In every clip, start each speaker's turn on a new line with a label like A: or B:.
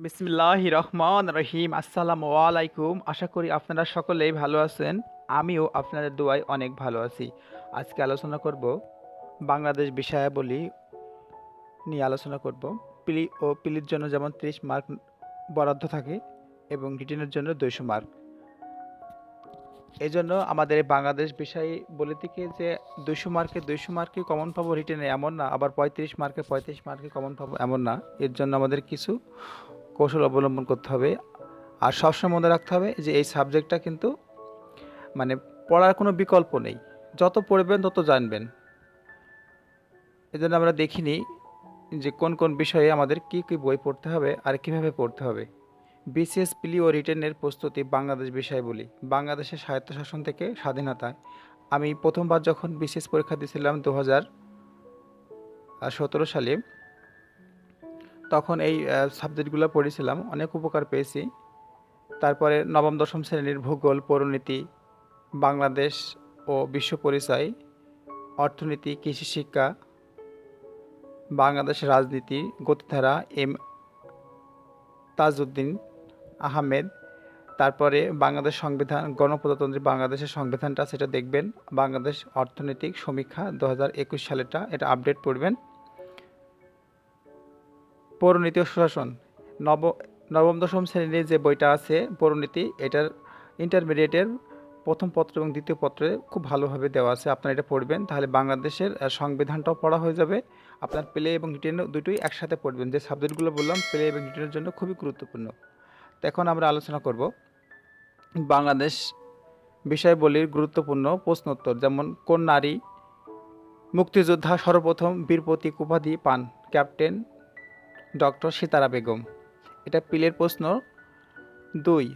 A: বিসমিল্লাহির রহমানির রহিম। আসসালামু আলাইকুম। আশা করি আপনারা সকলেই ভালো আছেন। আমিও আপনাদের দোয়ায় অনেক ভালো আছি। আজকে আলোচনা করব বাংলাদেশ বিষয়াবলী নিয়ে আলোচনা করব। প্রি ও পিলির জন্য যেমন 30 মার্ক বরাদ্দ থাকে এবং রিটেনের জন্য 200 মার্ক। এজন্য আমাদের এই বাংলাদেশ বিষয়াবলী থেকে যে 200 মার্কে কমন পাবো রিটেনে এমন না, আবার 35 মার্কে কমন পাবো এমন না। এর জন্য আমাদের কিছু কৌশল অবলম্বন করতে হবে। আর সবসময় মনে রাখতে হবে যে এই সাবজেক্টটা কিন্তু মানে পড়ার কোনো বিকল্প নেই, যত পড়বেন তত জানবেন। এজন্য আমরা দেখিনি যে কোন কোন বিষয়ে আমাদের কি কি বই পড়তে হবে আর কিভাবে পড়তে হবে। বিসিএস প্রি ও রিটেনের প্রস্তুতি বাংলাদেশ বিষয়াবলী। বাংলাদেশের স্বায়ত্তশাসন থেকে স্বাধীনতায় আমি প্রথমবার যখন বিসিএস পরীক্ষা দিয়েছিলাম 2017 সালে, তখন এই সাবজেক্টগুলো পড়েছিলাম, অনেক উপকার পেয়েছি। তারপরে নবম দশম শ্রেণীর ভূগোল, পরিনীতি, বাংলাদেশ ও বিশ্ব পরিচয়, অর্থনীতি, কৃষি শিক্ষা, বাংলাদেশের রাজনীতি, গতিধারা, এম তাজউদ্দিন আহমেদ। তারপরে বাংলাদেশ সংবিধান, গণপ্রজাতন্ত্রী বাংলাদেশের সংবিধানটা সেটা দেখবেন। বাংলাদেশ অর্থনৈতিক সমীক্ষা 2021 সালেরটা, এটা আপডেট পড়বেন। পৌরনীতি ও সুশাসন, নবম দশম শ্রেণীর যে বইটা আছে পৌরনীতি, এটার ইন্টারমিডিয়েটের প্রথম পত্র এবং দ্বিতীয় পত্রে খুব ভালোভাবে দেওয়া আছে, আপনারা এটা পড়বেন। তাহলে বাংলাদেশের সংবিধানটাও পড়া হয়ে যাবে। আপনার প্লে এবং রিটেন দুটোই একসাথে পড়বেন। যে সাবজেক্টগুলো বললাম প্লে এবং রিটেনের জন্য খুবই গুরুত্বপূর্ণ। তো এখন আমরা আলোচনা করব বাংলাদেশ বিষয়াবলীর গুরুত্বপূর্ণ প্রশ্নোত্তর। যেমন কোন নারী মুক্তিযোদ্ধা সর্বপ্রথম বীর প্রতীক উপাধি পান? Captain doctor Sitara Begum. এটা পিলের প্রশ্ন। 2,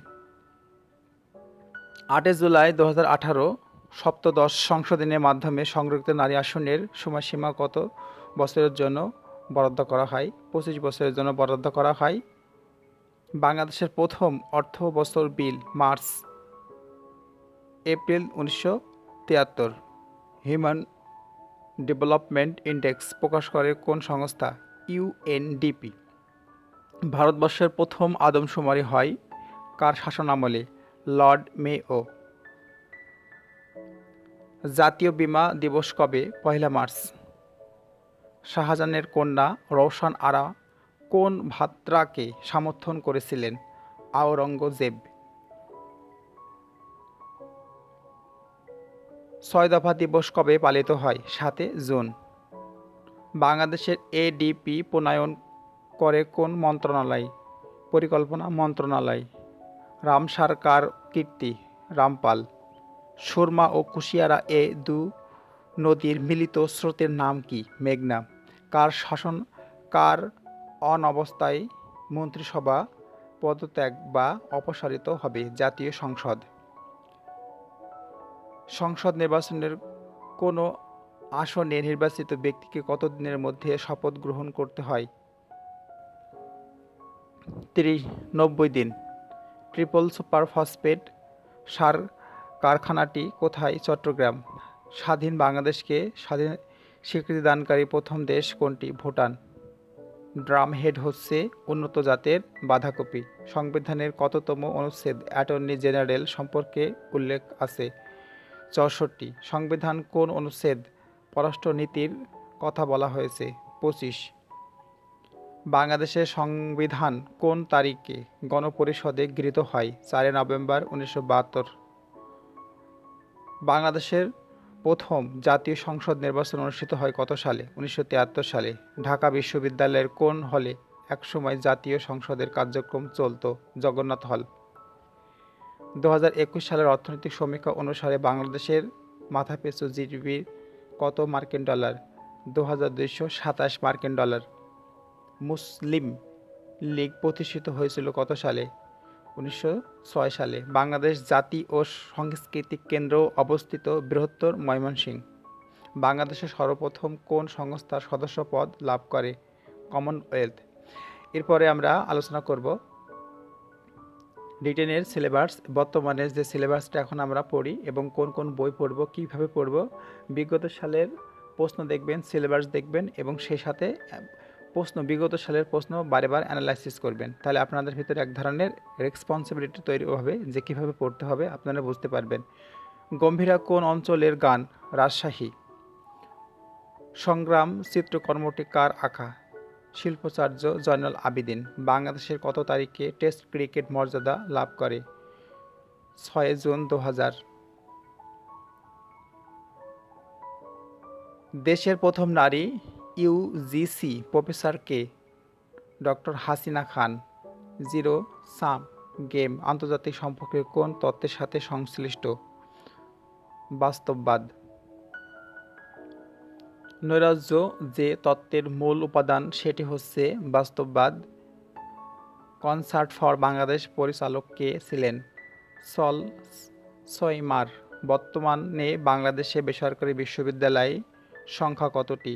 A: 8 জুলাই 2018 সপ্তদশ সংশোধনের মাধ্যমে সংরক্ষিত নারী আসনের সময়সীমা কত বছরের জন্য বরাদ্দ করা হয়? 25 বছরের জন্য বরাদ্দ করা হয়। বাংলাদেশের প্রথম অর্থ বছর bill March April 1973। Human development index প্রকাশ করে কোন সংস্থা? ইউএনডিপি। ভারতবর্ষের প্রথম আদমশুমারি হয় কার শাসনামলে? লর্ড মেও। জাতীয় বীমা দিবস কবে? 1 মার্চ। শাহজাহানের কন্যা রওশন আরা কোন ভ্রাতাকে সমর্থন করেছিলেন? আওরঙ্গজেব। 6 দফা দিবস কবে পালিত হয়? 7 জুন। বাংলাদেশের এডিপি প্রণয়ন করে কোন মন্ত্রণালয়? পরিকল্পনা মন্ত্রণালয়। রামসার কার কীর্তি? রামপাল। সুরমা ও কুশিয়ারা এ দু নদীর মিলিত স্রোতের নাম কি? মেঘনা। কার অনবস্থায় মন্ত্রিসভা পদত্যাগ বা অপসারিত হবে? জাতীয় সংসদ। সংসদ নির্বাচনের কোনো আসনে নির্বাচিত ব্যক্তিকে কত দিনের মধ্যে শপথ গ্রহণ করতে হয়? 90 দিন। ট্রিপল সুপার ফসফেট সার কারখানাটি কোথায়? চট্টগ্রাম। স্বাধীন বাংলাদেশকে স্বাধীন স্বীকৃতিদানকারী প্রথম দেশ কোনটি? ভুটান। ড্রামহেড হচ্ছে উন্নত জাতের বাঁধাকপি। সংবিধানের কততম অনুচ্ছেদ অ্যাটর্নি জেনারেল সম্পর্কে উল্লেখ আছে? 64। সংবিধান কোন অনুচ্ছেদ পররাষ্ট্রনীতির কথা বলা হয়েছে? 25। বাংলাদেশের সংবিধান কোন তারিখে গণপরিষদে গৃহীত হয়? 4 নভেম্বর 1972। বাংলাদেশের প্রথম জাতীয় সংসদ নির্বাচন অনুষ্ঠিত হয় কত সালে? 1973 সালে। ঢাকা বিশ্ববিদ্যালয়ের কোন হলে একসময় জাতীয় সংসদের কার্যক্রম চলত? জগন্নাথ হল। 2021 সালের অর্থনৈতিক সমীক্ষা অনুসারে বাংলাদেশের মাথাপিছু জিডিপি কত মার্কিন ডলার? 2227 মার্কিন ডলার। মুসলিম লীগ প্রতিষ্ঠিত হয়েছিল কত সালে? 1906 সালে। বাংলাদেশ জাতি ও সাংস্কৃতিক কেন্দ্র অবস্থিত বৃহত্তর ময়মনসিংহ। বাংলাদেশের সর্বপ্রথম কোন সংস্থার সদস্যপদ লাভ করে? কমনওয়েলথ। এরপরে আমরা আলোচনা করব রিটেনের সিলেবাস। বর্তমানে যে সিলেবাসটা এখন আমরা পড়ি এবং কোন কোন বই পড়ব, কীভাবে পড়ব, বিগত সালের প্রশ্ন দেখবেন, সিলেবাস দেখবেন এবং সেই সাথে প্রশ্ন, বিগত সালের প্রশ্ন বারেবার অ্যানালাইসিস করবেন, তাহলে আপনাদের ভিতরে এক ধরনের রেসপন্সিবিলিটি তৈরি হবে যে কীভাবে পড়তে হবে আপনারা বুঝতে পারবেন। গম্ভীরা কোন অঞ্চলের গান? রাজশাহী। সংগ্রাম চিত্রকর্মটি কার আঁকা? শিল্পাচার্য জয়নুল আবেদিন। বাংলাদেশের কত তারিখে টেস্ট ক্রিকেট মর্যাদা লাভ করে? 6 জুন 2000। দেশের প্রথম নারী ইউজিসি প্রফেসর কে? ডক্টর হাসিনা খান। 0 সাম গেম আন্তর্জাতিক সম্পর্কের কোন তত্ত্বের সাথে সংশ্লিষ্ট? বাস্তববাদ। নৈরাজ্য যে তত্ত্বের মূল উপাদান সেটি হচ্ছে বাস্তববাদ। কনসার্ট ফর বাংলাদেশ পরিচালক কে ছিলেন? সল সইমার। বর্তমানে বাংলাদেশে বেসরকারি বিশ্ববিদ্যালয় সংখ্যা কতটি?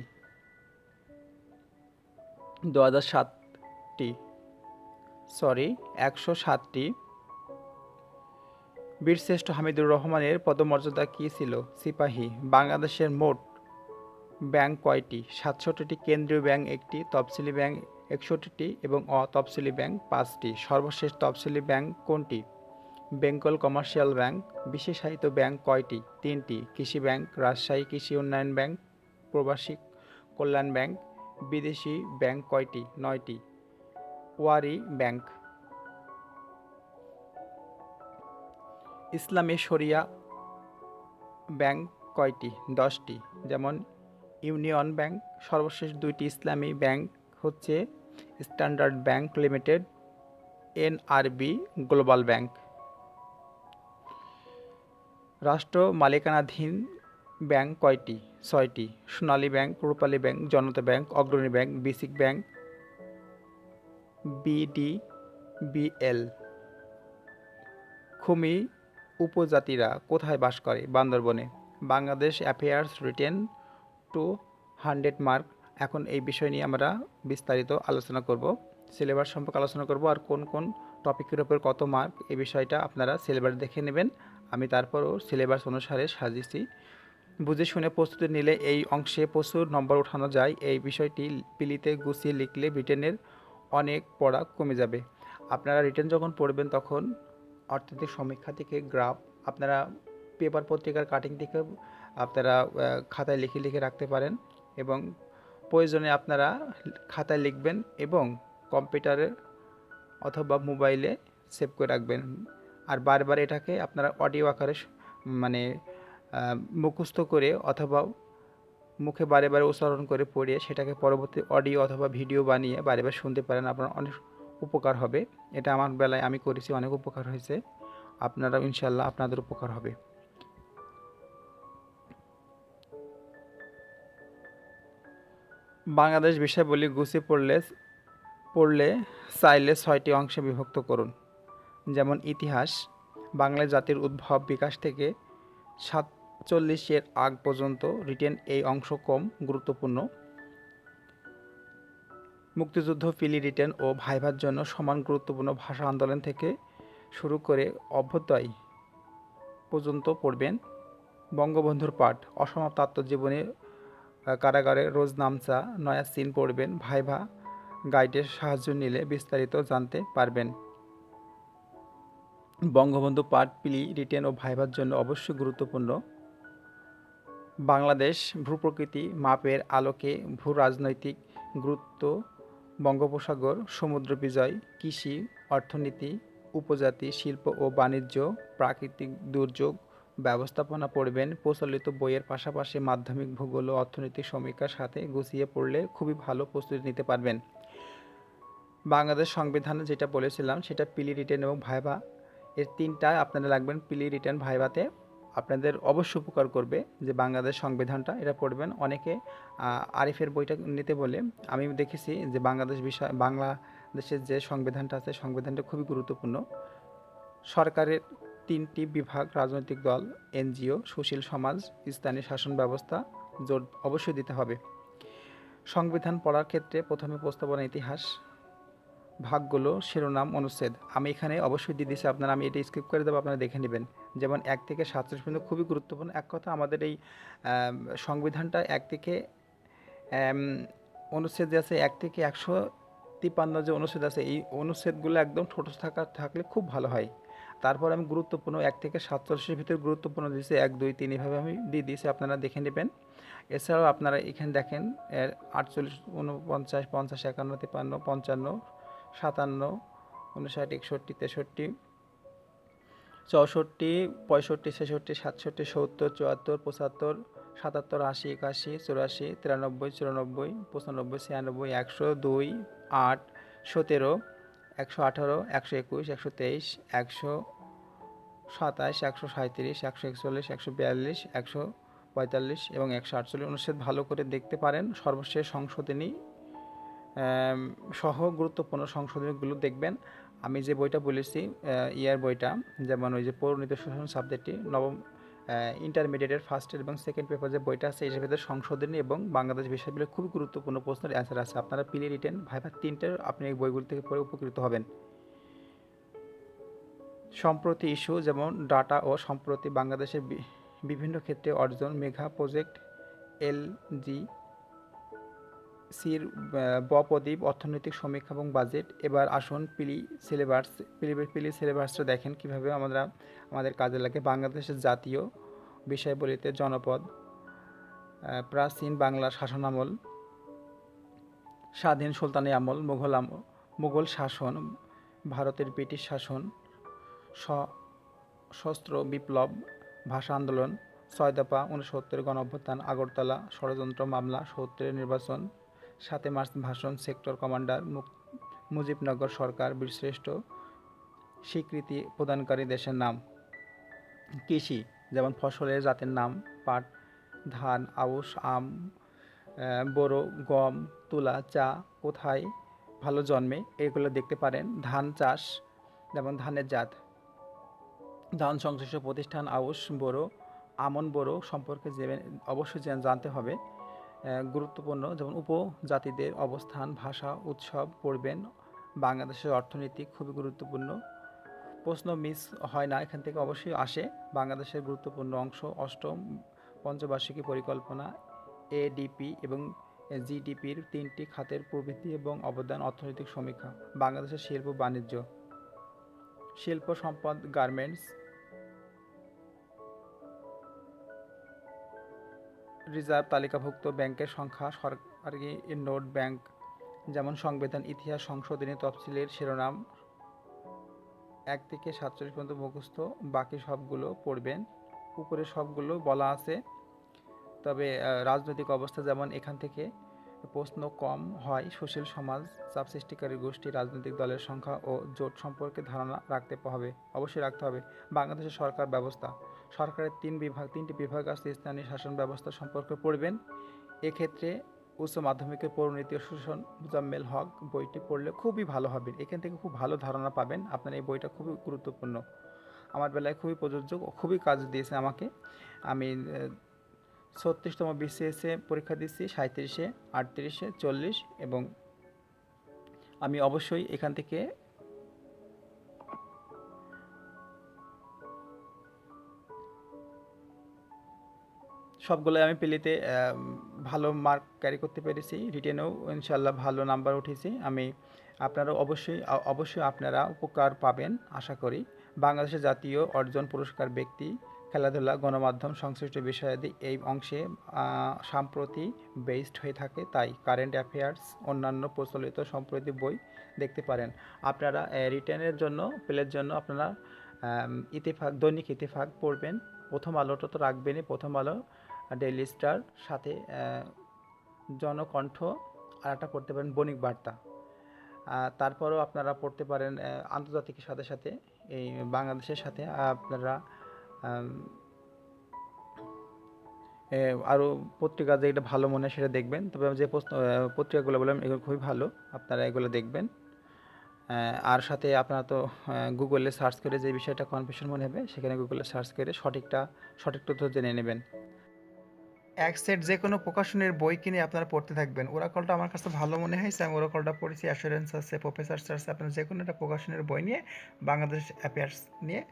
A: 2007টি, 107টি। বীরশ্রেষ্ঠ হামিদুর রহমানের পদমর্যাদা কী ছিল? সিপাহী। বাংলাদেশের মোট ব্যাংক কয়টি? 67টি। কেন্দ্রীয় ব্যাংক একটি, তফসিলি ব্যাংক 61টি এবং অতফসিলি ব্যাংক 5টি। সর্বশেষ তফসিলি ব্যাংক কোনটি? Bengal commercial bank. বিশেষায়িত ব্যাংক কয়টি? 3টি। কৃষি ব্যাংক, রাজশাহী কৃষি উন্নয়ন ব্যাংক, প্রবাসী কল্যাণ ব্যাংক। বিদেশি ব্যাংক কয়টি? 9টি। ওয়ারি ব্যাংক। ইসলামী শরিয়া ব্যাংক কয়টি? 10টি, যেমন ইউনিয়ন ব্যাংক। সর্বশেষ 2টি ইসলামী ব্যাংক হচ্ছে standard bank limited, NRB global bank. রাষ্ট্র মালিকানাধীন ব্যাংক কয়টি? 6টি। Sonali bank, Rupali bank, Janata bank, Agrani bank, basic bank, BDBL. Khumi উপজাতিরা কোথায় বাস করে? বান্দরবনে। Bangladesh affairs written to 100 mark. এখন এই বিষয় নিয়ে আমরা বিস্তারিত আলোচনা করব, সিলেবাস সম্পর্কে আলোচনা করব, আর কোন কোন টপিকের উপর কত মার্ক এই বিষয়টা আপনারা সিলেবাস দেখে নেবেন। আমি তারপরও সিলেবাস অনুসারে সাজিয়েছি। বুঝে শুনে প্রস্তুতি নিলে এই অংশে প্রচুর নম্বর ওঠানো যায়। এই বিষয়টি পিলিতে গুছিয়ে লিখলে রিটেনের অনেক পড়া কমে যাবে। আপনারা রিটেন যখন পড়বেন তখন অর্থনৈতিক সমীক্ষা থেকে গ্রাফ, আপনারা পেপার পত্রিকার কাটিং থেকে আপনারা খাতায় লিখে লিখে রাখতে পারেন এবং প্রয়োজনে আপনারা খাতায় লিখবেন এবং কম্পিউটারে অথবা মোবাইলে সেভ করে রাখবেন। আর বারবার এটাকে আপনারা অডিও আকারে মানে মুখস্থ করে অথবা মুখে বারে বারে উচ্চারণ করে পড়িয়ে সেটাকে পরবর্তী অডিও অথবা ভিডিও বানিয়ে বারে বারে শুনতে পারেন। আপনার অনেক উপকার হবে। এটা আমার বেলায় আমি করেছি, অনেক উপকার হয়েছে। আপনারাও ইনশাল্লাহ আপনাদের উপকার হবে। বাংলাদেশ বিষয়াবলী গুছিয়ে পড়লে চাইলে 6টি অংশে বিভক্ত করুন। যেমন ইতিহাস, বাংলার জাতির উদ্ভব বিকাশ থেকে 47-এর আগ পর্যন্ত। রিটেন এই অংশ কম গুরুত্বপূর্ণ। মুক্তিযুদ্ধ, পিলি, রিটেন ও ভাইভার জন্য সমান গুরুত্বপূর্ণ। ভাষা আন্দোলন থেকে শুরু করে অভ্যুদয় পর্যন্ত পড়বেন। বঙ্গবন্ধুর পাঠ, অসমাপ্ত আত্মজীবনী, কারাগারে রোজ নামচা, নয়া সিন পড়বেন। ভাইভা গাইডের সাহায্য নিলে বিস্তারিত জানতে পারবেন। বঙ্গবন্ধু পাঠ, পিলি, রিটেন ও ভাইভার জন্য অবশ্যই গুরুত্বপূর্ণ। বাংলাদেশ ভূপ্রকৃতি মাপের আলোকে ভূ রাজনৈতিক গুরুত্ব, বঙ্গোপসাগর, সমুদ্র বিজয়, কৃষি, অর্থনীতি, উপজাতি, শিল্প ও বাণিজ্য, প্রাকৃতিক দুর্যোগ ব্যবস্থাপনা পড়বেন। প্রচলিত বইয়ের পাশাপাশি মাধ্যমিক ভূগোল ও অর্থনৈতিক সমীক্ষার সাথে গুছিয়ে পড়লে খুবই ভালো প্রস্তুতি নিতে পারবেন। বাংলাদেশ সংবিধানে যেটা বলেছিলাম সেটা পিলি, রিটেন এবং ভাইভা, এর 3টা আপনারা লাগবেন। পিলি, রিটেন, ভাইভাতে আপনাদের অবশ্যই উপকার করবে যে বাংলাদেশ সংবিধানটা এটা পড়বেন। অনেকে আরিফের বইটা নিতে বলে, আমি দেখেছি যে বাংলাদেশের যে সংবিধানটা আছে সংবিধানটা খুবই গুরুত্বপূর্ণ। সরকারের 3টি বিভাগ, রাজনৈতিক দল, এনজিও, সুশীল সমাজ, স্থানীয় শাসন ব্যবস্থা জোর অবশ্যই দিতে হবে। সংবিধান পড়ার ক্ষেত্রে প্রথমে প্রস্তাবনা, ইতিহাস, ভাগগুলো, শিরোনাম, অনুচ্ছেদ আমি এখানে অবশ্যই দিয়ে দিচ্ছি আপনারা, আমি এটা স্কিপ করে দেবো, আপনারা দেখে নেবেন। যেমন 1 থেকে 47 পর্যন্ত খুবই গুরুত্বপূর্ণ। এক কথা, আমাদের এই সংবিধানটা 1 থেকে অনুচ্ছেদ যে আছে 1 থেকে 153 যে অনুচ্ছেদ আছে, এই অনুচ্ছেদগুলো একদম ছোট থাকলে খুব ভালো হয়। তারপর আমি গুরুত্বপূর্ণ 1 থেকে 47-এর ভিতরে গুরুত্বপূর্ণ দিয়েছি 1, 2, 3 এভাবে আমি দিয়ে দিয়েছি, আপনারা দেখে নেবেন। এছাড়াও আপনারা এখানে দেখেন 48, 49, 50, 51, 53, 55, 57, 59, 61, 63, 64, 65, 66, 67, 70, 74, 75, 77, 80, 81, 84, 93, 94, 95, 96, 100, 2, 8, 17, 118, 121, 123, 127, 137, 141, 142, 145 এবং 148 অনুচ্ছেদ ভালো করে দেখতে পারেন। সর্বশেষ সংশোধনী সহ গুরুত্বপূর্ণ সংশোধনীগুলো দেখবেন। আমি যে বইটা বলেছি ইয়ার বইটা, যেমন ওই যে পৌরনীতি শোষণ সাবজেক্টটি নবম ইন্টারমিডিয়েটের ফার্স্ট এবং সেকেন্ড পেপার যে বইটা আছে, এর ভিতরে সংশোধনী এবং বাংলাদেশ বিষয়গুলো খুবই গুরুত্বপূর্ণ প্রশ্নের অ্যান্সার আছে। আপনারা প্রি রিটেন ভাইভা 3টের আপনি এই বইগুলো থেকে পড়ে উপকৃত হবেন। সম্প্রতি ইস্যু যেমন ডাটা ও সম্প্রতি বাংলাদেশের বিভিন্ন ক্ষেত্রে অর্জন, মেঘা প্রজেক্ট, এলজি সির বপ্রদীপ, অর্থনৈতিক সমীক্ষা এবং বাজেট। এবার আসুন পিলি সিলেবাসটা দেখেন কীভাবে আমাদের কাজে লাগে। বাংলাদেশের জাতীয় বিষয়বলিতে জনপদ, প্রাচীন বাংলার শাসনামল, স্বাধীন সুলতানি আমল, মুঘল শাসন, ভারতের ব্রিটিশ শাসন, সশস্ত্র বিপ্লব, ভাষা আন্দোলন, 6 দফা, 69 গণঅভ্যুত্থান, আগরতলা ষড়যন্ত্র মামলা, 70 নির্বাচন, 7 মার্চ ভাষণ, সেক্টর কমান্ডার, মুজিবনগর সরকার, বীরশ্রেষ্ঠ, স্বীকৃতি প্রদানকারী দেশের নাম। কৃষি যেমন ফসলের জাতের নাম, পাট, ধান, আউশ, আম, বোরো, গম, তুলা, চা কোথায় ভালো জন্মে এগুলো দেখতে পারেন। ধান চাষ যেমন ধানের জাত, ধান সংশ্লিষ্ট প্রতিষ্ঠান, আউশ বোরো, আমন বোরো সম্পর্কে অবশ্যই জানতে হবে। গুরুত্বপূর্ণ যেমন উপজাতিদের অবস্থান, ভাষা, উৎসব পড়বেন। বাংলাদেশের অর্থনীতি খুবই গুরুত্বপূর্ণ, প্রশ্ন মিস হয় না, এখান থেকে অবশ্যই আসে। বাংলাদেশের গুরুত্বপূর্ণ অংশ অষ্টম পঞ্চবার্ষিকী পরিকল্পনা, এডিপি এবং জিডিপির 3টি খাতের প্রবৃদ্ধি এবং অবদান, অর্থনৈতিক সমীক্ষা। বাংলাদেশের শিল্প বাণিজ্য, শিল্প সম্পদ, গার্মেন্টস, রিজার্ভ তালিকাভুক্ত ব্যাংকের সংখ্যা, সরকারি নোট ব্যাংক যেমন সংবিধান, ইতিহাস, সংশোধনী তফসিলের শিরোনাম 1 থেকে 47 পর্যন্ত মুখস্থ, বাকি সবগুলো পড়বেন। উপরে সবগুলো বলা আছে, তবে রাজনৈতিক অবস্থা যেমন এখান থেকে প্রশ্ন কম হয়। সুশীল সমাজ, চাপ সৃষ্টিকারী গোষ্ঠী, রাজনৈতিক দলের সংখ্যা ও জোট সম্পর্কে ধারণা অবশ্যই রাখতে হবে। বাংলাদেশের সরকার ব্যবস্থা, সরকারের 3টি বিভাগ আছে। স্থানীয় শাসন ব্যবস্থা সম্পর্কে পড়বেন। এক্ষেত্রে উচ্চ মাধ্যমিকের পৌরনীতি ও শোষণ মোজাম্মেল হক বইটি পড়লে খুবই ভালো হবে, এখান থেকে খুব ভালো ধারণা পাবেন। আপনার এই বইটা খুবই গুরুত্বপূর্ণ, আমার বেলায় খুবই প্রযোজ্য, খুবই কাজ দিয়েছে আমাকে। আমি 36তম বিসিএসে পরীক্ষা দিচ্ছি, 37-এ, 38-এ, 40 এবং আমি অবশ্যই এখান থেকে সবগুলোই আমি পেলিতে ভালো মার্ক ক্যারি করতে পেরেছি। রিটেনেও ইনশাল্লাহ ভালো নাম্বার উঠেছি আমি। আপনারা অবশ্যই আপনারা উপকার পাবেন আশা করি। বাংলাদেশের জাতীয় অর্জন পুরস্কার, ব্যক্তি, খেলাধুলা, গণমাধ্যম সংশ্লিষ্ট বিষয়াদি এই অংশে সাম্প্রতি বেসড হয়ে থাকে, তাই কারেন্ট অ্যাফেয়ার্স অন্যান্য প্রচলিত সম্প্রতি বই দেখতে পারেন। আপনারা রিটেনের জন্য পেলের জন্য আপনারা দৈনিক ইত্তেফাক পড়বেন। প্রথম আলোটা তো রাখবেনই, প্রথম আলো, ডেইলি স্টার, সাথে জনকণ্ঠ, আর একটা পড়তে পারেন বণিক বার্তা। তারপরেও আপনারা পড়তে পারেন আন্তর্জাতিকের সাথে সাথে এই বাংলাদেশের সাথে আপনারা আরও পত্রিকা যেটা ভালো মনে হয় সেটা দেখবেন। তবে যে পত্রিকাগুলো বললাম এগুলো খুবই ভালো, আপনারা এগুলো দেখবেন। আর সাথে আপনারা তো গুগলে সার্চ করে যে বিষয়টা কনফিউশন মনে হবে সেখানে গুগলে সার্চ করে সঠিক তথ্য জেনে নেবেন। এক সেট যে কোনো প্রকাশনের বই কিনে আপনারা পড়তে থাকবেন। ওরাকলটা আমার কাছে ভালো মনে হয়েছে, আমি ওরাকলটা পড়েছি। অ্যাসুরেন্স আছে, প্রফেসর আছে। আপনারা যে কোনো একটা প্রকাশনের বই নিয়ে বাংলাদেশ অ্যাফেয়ার্স নিয়ে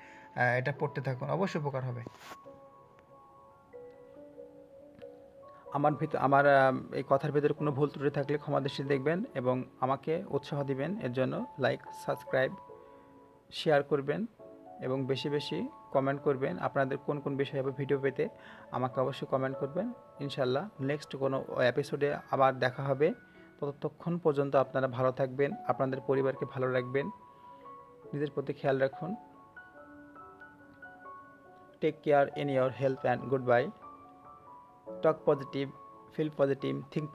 A: এটা পড়তে থাকুন, অবশ্যই উপকার হবে। আমার এই কথার ভিতরে কোনো ভুল ত্রুটি থাকলে ক্ষমা দৃষ্টিতে দেখবেন এবং আমাকে উৎসাহ দিবেন। এর জন্য লাইক, সাবস্ক্রাইব, শেয়ার করবেন এবং বেশি বেশি কমেন্ট করবেন। আপনাদের কোন কোন বিষয়ে ভিডিও পেতে আমাকে অবশ্যই কমেন্ট করবেন। ইনশাল্লাহ নেক্সট কোনো এপিসোডে আবার দেখা হবে। ততক্ষণ পর্যন্ত আপনারা ভালো থাকবেন, আপনাদের পরিবারকে ভালো রাখবেন, নিজের প্রতি খেয়াল রাখুন। Take care in your health and goodbye. Talk positive, feel positive, think